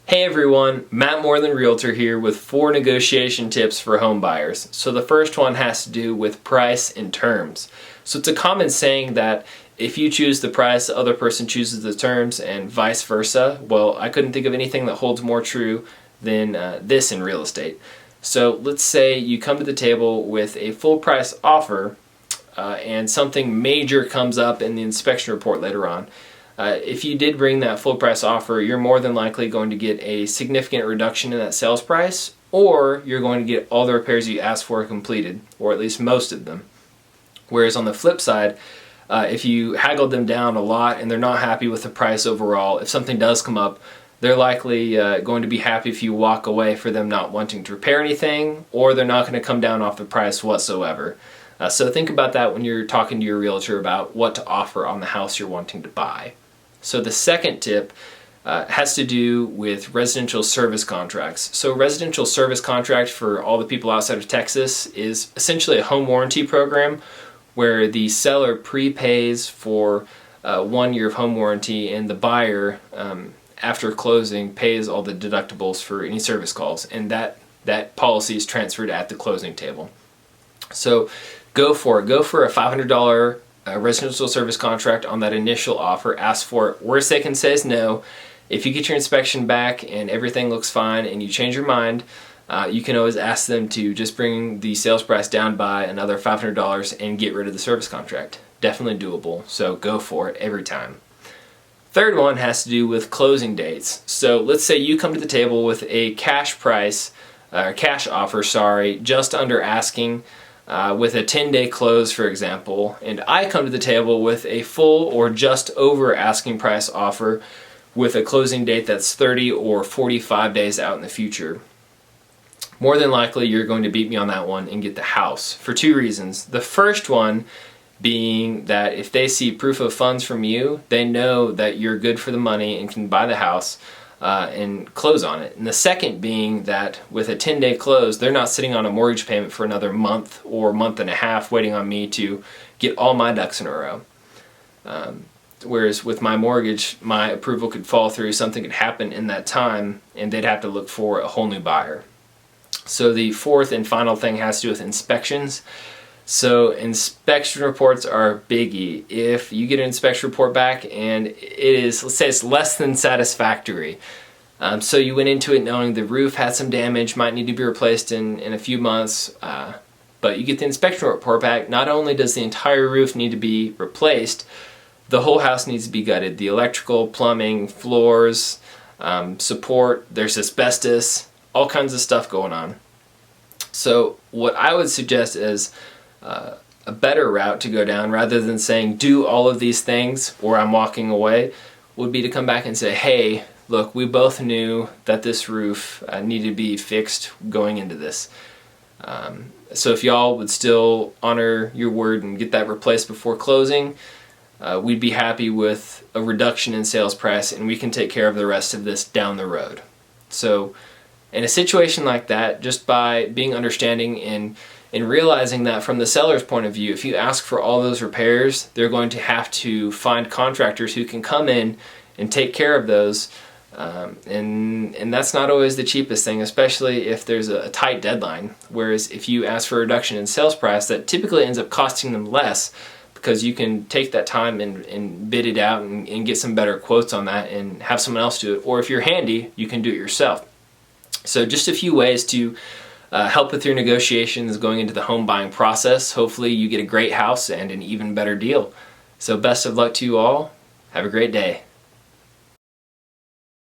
Hey everyone, Matt Moreland Realtor here with 4 negotiation tips for home buyers. So the first one has to do with price and terms. So it's a common saying that if you choose the price, the other person chooses the terms and vice versa. Well, I couldn't think of anything that holds more true than this in real estate. So let's say you come to the table with a full price offer and something major comes up in the inspection report later on. If you did bring that full price offer, you're more than likely going to get a significant reduction in that sales price, or you're going to get all the repairs you asked for completed, or at least most of them. Whereas on the flip side, if you haggled them down a lot and they're not happy with the price overall, if something does come up, they're likely going to be happy if you walk away for them not wanting to repair anything, or they're not going to come down off the price whatsoever. So think about that when you're talking to your realtor about what to offer on the house you're wanting to buy. So the second tip has to do with residential service contracts. So residential service contract, for all the people outside of Texas, is essentially a home warranty program where the seller prepays for 1 year of home warranty, and the buyer, after closing, pays all the deductibles for any service calls, and that policy is transferred at the closing table. So go for it. Go for a $500 residential service contract on that initial offer. Ask for it. Worst they can say is no. If you get your inspection back and everything looks fine and you change your mind, you can always ask them to just bring the sales price down by another $500 and get rid of the service contract. Definitely doable, so go for it every time. Third one has to do with closing dates. So let's say you come to the table with a cash price, cash offer, just under asking, with a 10-day close, for example, and I come to the table with a full or just over asking price offer with a closing date that's 30 or 45 days out in the future. More than likely, you're going to beat me on that one and get the house for 2 reasons. The first one being that if they see proof of funds from you, they know that you're good for the money and can buy the house and close on it. And the second being that with a 10-day close, they're not sitting on a mortgage payment for another month or month and a half waiting on me to get all my ducks in a row. Whereas with my mortgage, my approval could fall through, something could happen in that time, and they'd have to look for a whole new buyer. So the fourth and final thing has to do with inspections. So inspection reports are a biggie. If you get an inspection report back and it is, let's say it's less than satisfactory, so you went into it knowing the roof had some damage, might need to be replaced in a few months, but you get the inspection report back, not only does the entire roof need to be replaced, the whole house needs to be gutted. The electrical, plumbing, floors, support, there's asbestos, all kinds of stuff going on. So what I would suggest is a better route to go down, rather than saying do all of these things or I'm walking away, would be to come back and say, hey, look, we both knew that this roof needed to be fixed going into this. So if y'all would still honor your word and get that replaced before closing, we'd be happy with a reduction in sales price, and we can take care of the rest of this down the road. So in a situation like that, just by being understanding and realizing that from the seller's point of view, if you ask for all those repairs, they're going to have to find contractors who can come in and take care of those, and that's not always the cheapest thing, especially if there's a tight deadline. Whereas if you ask for a reduction in sales price, that typically ends up costing them less, because you can take that time and bid it out and get some better quotes on that and have someone else do it. Or if you're handy, you can do it yourself. So just a few ways to help with your negotiations going into the home buying process. Hopefully you get a great house and an even better deal. So best of luck to you all. Have a great day.